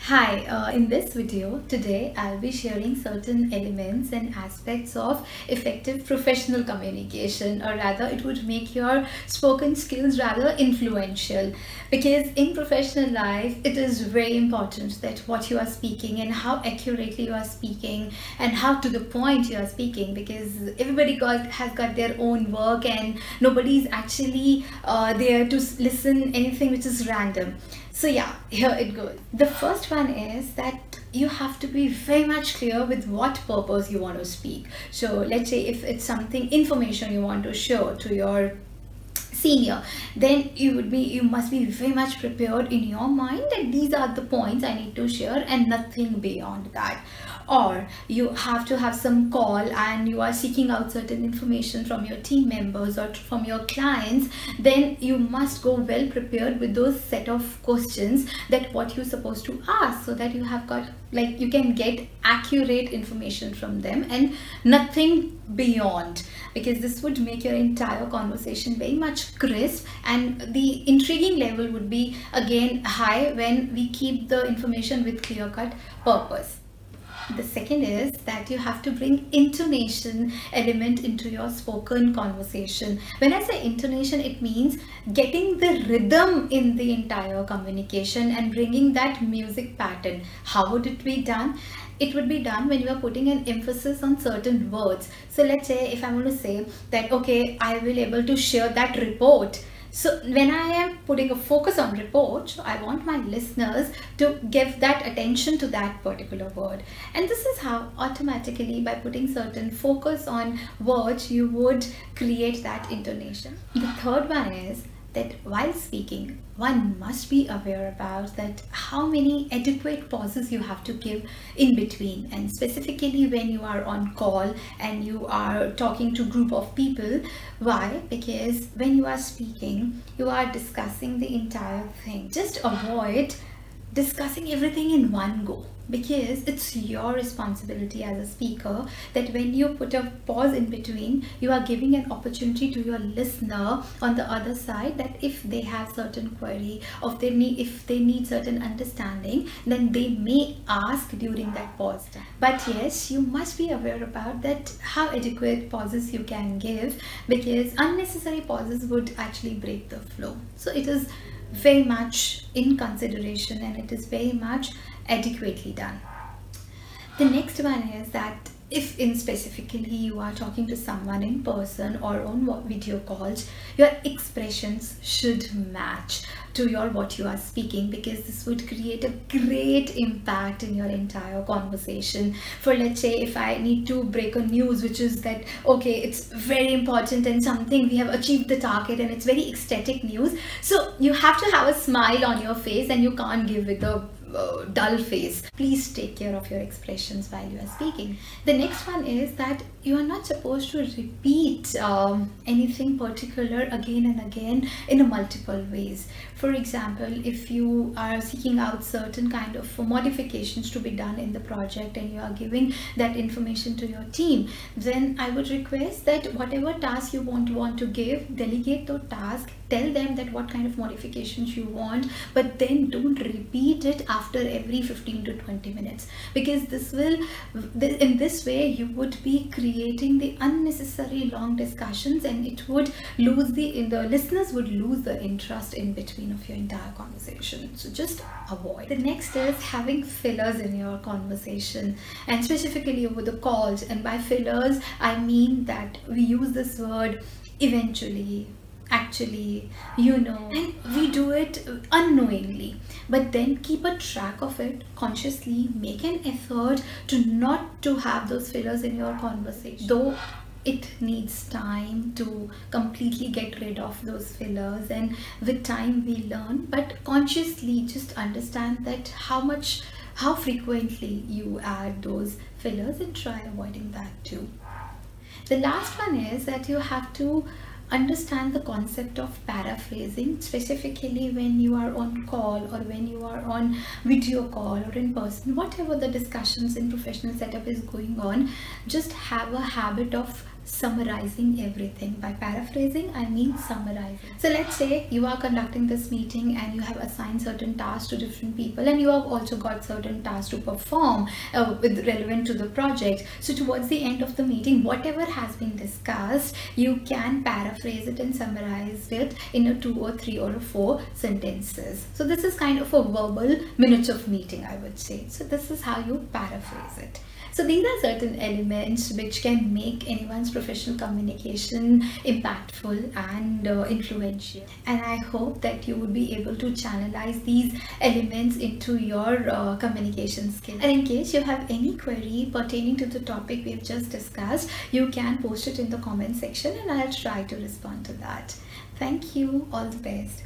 Hi, in this video today I'll be sharing certain elements and aspects of effective professional communication, or rather it would make your spoken skills rather influential, because in professional life it is very important that what you are speaking and how accurately you are speaking and how to the point you are speaking, because everybody has got their own work and nobody's actually there to listen anything which is random. So yeah, here it goes. The first one is that you have to be very much clear with what purpose you want to speak. So let's say if it's something information you want to show to your senior, then you must be very much prepared in your mind that these are the points I need to share and nothing beyond that. Or you have to have some call and you are seeking out certain information from your team members or from your clients, then you must go well prepared with those set of questions that what you're supposed to ask, so that you have got, like, you can get accurate information from them and nothing beyond, because this would make your entire conversation very much crisp and the intriguing level would be again high when we keep the information with clear-cut purpose. The second is that you have to bring intonation element into your spoken conversation. When I say intonation, it means getting the rhythm in the entire communication and bringing that music pattern. How would it be done? It would be done when you are putting an emphasis on certain words. So let's say if I want to say that, okay, I will able to share that report. So when I am putting a focus on report, I want my listeners to give that attention to that particular word. And this is how automatically, by putting certain focus on words, you would create that intonation. The third one is that while speaking, one must be aware about that how many adequate pauses you have to give in between, and specifically when you are on call and you are talking to a group of people. Why? Because when you are speaking, you are discussing the entire thing. Just avoid discussing everything in one go, because it's your responsibility as a speaker that when you put a pause in between, you are giving an opportunity to your listener on the other side that if they have certain query or if they need certain understanding, then they may ask during that pause time. But yes, you must be aware about that how adequate pauses you can give, because unnecessary pauses would actually break the flow. So it is very much in consideration and it is very much adequately done. The next one is that if specifically you are talking to someone in person or on video calls, your expressions should match to what you are speaking, because this would create a great impact in your entire conversation. For let's say if I need to break a news which is that, okay, it's very important and something we have achieved the target and it's very ecstatic news, so you have to have a smile on your face and you can't give with a dull face. Please take care of your expressions while you are speaking. The next one is that you are not supposed to repeat anything particular again and again in a multiple ways. For example, if you are seeking out certain kind of modifications to be done in the project and you are giving that information to your team, then I would request that whatever task you want to give, delegate the task, tell them that what kind of modifications you want, but then don't repeat it after every 15 to 20 minutes, because in this way you would be creating the unnecessary long discussions and it would lose the listeners would lose the interest in between of your entire conversation. So just avoid. The next is having fillers in your conversation, and specifically over the calls. And by fillers I mean that we use this word eventually, actually, and we do it unknowingly, but then keep a track of it consciously. Make an effort to not to have those fillers in your conversation, though it needs time to completely get rid of those fillers, and with time we learn, but consciously just understand that how frequently you add those fillers and try avoiding that too. The last one is that you have to understand the concept of paraphrasing, specifically when you are on call or when you are on video call or in person, whatever the discussions in professional setup is going on. Just have a habit of summarizing everything. By paraphrasing, I mean summarizing. So let's say you are conducting this meeting and you have assigned certain tasks to different people, and you have also got certain tasks to perform relevant to the project. So towards the end of the meeting, whatever has been discussed, you can paraphrase it and summarize it in a 2 or 3 or 4 sentences. So this is kind of a verbal minutes of meeting, I would say. So this is how you paraphrase it. So these are certain elements which can make anyone's professional communication impactful and influential. And I hope that you would be able to channelize these elements into your communication skills. And in case you have any query pertaining to the topic we have just discussed, you can post it in the comment section and I'll try to respond to that. Thank you. All the best.